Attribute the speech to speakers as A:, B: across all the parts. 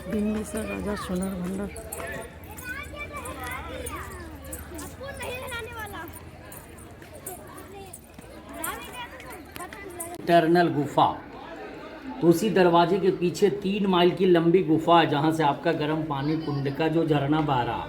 A: बिंबिसार राजा सोनार भंडार।
B: टर्नल गुफा, तो उसी दरवाजे के पीछे 3 माइल की लंबी गुफा है जहाँ से आपका गर्म पानी कुंड का जो झरना बह रहा,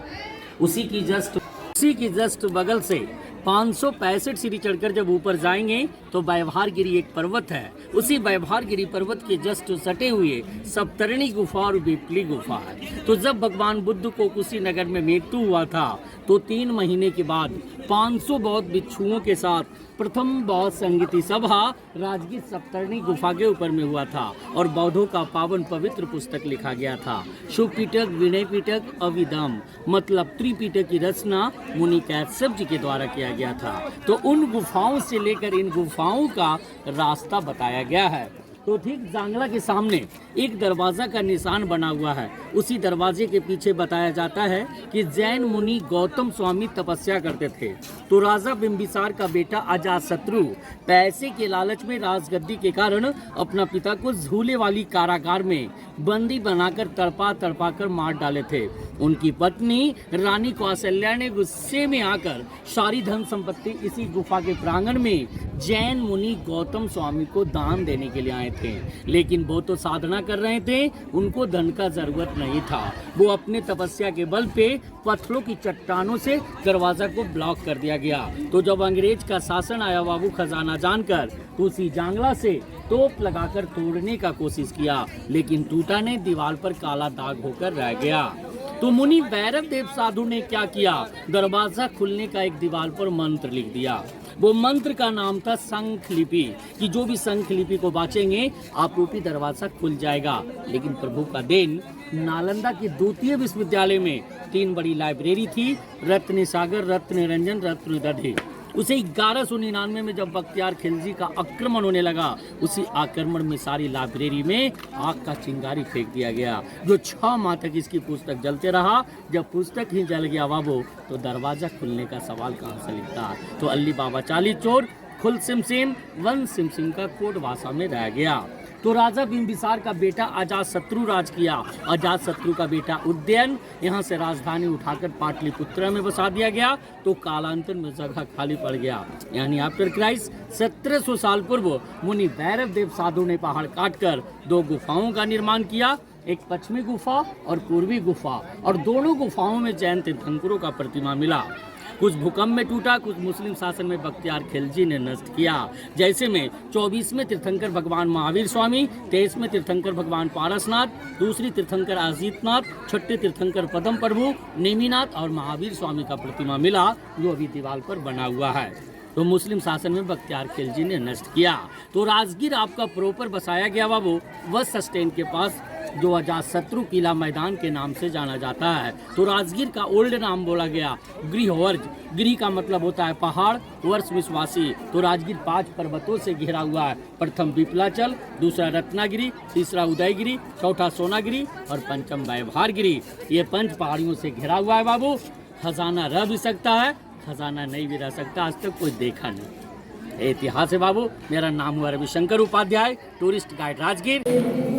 B: उसी की जस्ट बगल से 565 सीढ़ी चढ़कर जब ऊपर जाएंगे तो व्यवहारगिरी एक पर्वत है। उसी व्यवहारगिरी पर्वत के जस्ट सटे हुए सप्तरणी गुफा और विपली गुफा है। तो जब भगवान बुद्ध को कुशीनगर में मृत्यु हुआ था तो 3 महीने के बाद 500 बौद्ध भिक्षुओं के साथ प्रथम बौद्ध संगीति सभा राजगीर सप्तरणी गुफा के ऊपर में हुआ था और बौद्धों का पावन पवित्र पुस्तक लिखा गया था। शुभ पीटक, विनय पीटक, अविदम मतलब त्रिपीटक की रचना मुनि कैत्सव जी के द्वारा किया गया था। तो उन गुफाओं से लेकर इन गुफाओं का रास्ता बताया गया है। तो ठीक जांगला के सामने एक दरवाजा का निशान बना हुआ है। उसी दरवाजे के पीछे बताया जाता है कि जैन मुनि गौतम स्वामी तपस्या करते थे। तो राजा बिंबिसार का बेटा अजातशत्रु पैसे के लालच में राजगद्दी के कारण अपना पिता को झूले वाली कारागार में बंदी बनाकर तड़पा कर मार डाले थे। उनकी पत्नी रानी कौशल्या ने गुस्से में आकर सारी धन संपत्ति इसी गुफा के प्रांगण में जैन मुनि गौतम स्वामी को दान देने के लिए आए थे। लेकिन वो तो साधना कर रहे थे, उनको धन का जरूरत नहीं था। वो अपने तपस्या के बल पे पत्थरों की चट्टानों से दरवाजा को ब्लॉक कर दिया गया। तो जब अंग्रेज का शासन आया बाबू खजाना जानकर तो उसी जांगला से तोप लगाकर तोड़ने का कोशिश किया, लेकिन टूटा नहीं, दीवार पर काला दाग होकर रह गया। तो मुनि भैरव देव साधु ने क्या किया, दरवाजा खुलने का एक दीवार पर मंत्र लिख दिया। वो मंत्र का नाम था शंख लिपि, कि जो भी शंख लिपि को बांचेंगे आप रूपी दरवाजा खुल जाएगा। लेकिन प्रभु का देन, नालंदा के द्वितीय विश्वविद्यालय में 3 बड़ी लाइब्रेरी थी, रत्न सागर, रत्न निरंजन, रत्न दधि। उसे 1199 में जब बख्तियार खिलजी का आक्रमण होने लगा, उसी आक्रमण में सारी लाइब्रेरी में आग का चिंगारी फेंक दिया गया, जो 6 माह तक इसकी पुस्तक जलते रहा। जब पुस्तक ही जल गया बाबू, तो दरवाजा खुलने का सवाल कहाँ से लिखता। तो अल्ली बाबा चाली चोर खुल सिमसिम वन सिमसिम का कोट भाषा में रह गया। तो राजा बिंबिसार का बेटा अजातशत्रु राज किया। अजातशत्रु का बेटा उदयन यहाँ से राजधानी उठाकर पाटलिपुत्र में बसा दिया गया। तो कालांतर में जगह खाली पड़ गया, यानी आफ्टर क्राइस्ट 1700 साल पूर्व मुनि भैरव देव साधु ने पहाड़ काटकर 2 गुफाओं का निर्माण किया, एक पश्चिमी गुफा और पूर्वी गुफा, और दोनों गुफाओं में जैन तीर्थंकरों का प्रतिमा मिला। कुछ भूकंप में टूटा, कुछ मुस्लिम शासन में बख्तियार खिलजी ने नष्ट किया। जैसे में 24वें तीर्थंकर भगवान महावीर स्वामी, 23वें तीर्थंकर भगवान पारसनाथ, दूसरी तीर्थंकर अजीतनाथ, 6ठे तीर्थंकर पद्म प्रभु, नेमिनाथ और महावीर स्वामी का प्रतिमा मिला, जो अभी दीवार पर बना हुआ है। तो मुस्लिम शासन में बख्तियार खिलजी ने नष्ट किया। तो राजगीर आपका प्रॉपर बसाया गया बाबू बस स्टैंड के पास, जो अजातशत्रु किला मैदान के नाम से जाना जाता है। तो राजगीर का ओल्ड नाम बोला गया गृहवर्ज। गृह का मतलब होता है पहाड़, वर्ष विश्वासी। तो राजगीर 5 पर्वतों से घिरा हुआ है। प्रथम विपलाचल, दूसरा रत्नागिरी, तीसरा उदयगिरी, चौथा सोनागिरी और पंचम व्यवहारगिरी। ये 5 पहाड़ियों से घिरा हुआ है बाबू। खजाना रह भी सकता है, खजाना नहीं भी रह सकता, आज तक कोई देखा नहीं। इतिहास है बाबू। मेरा नाम हुआ रविशंकर उपाध्याय, टूरिस्ट गाइड राजगीर।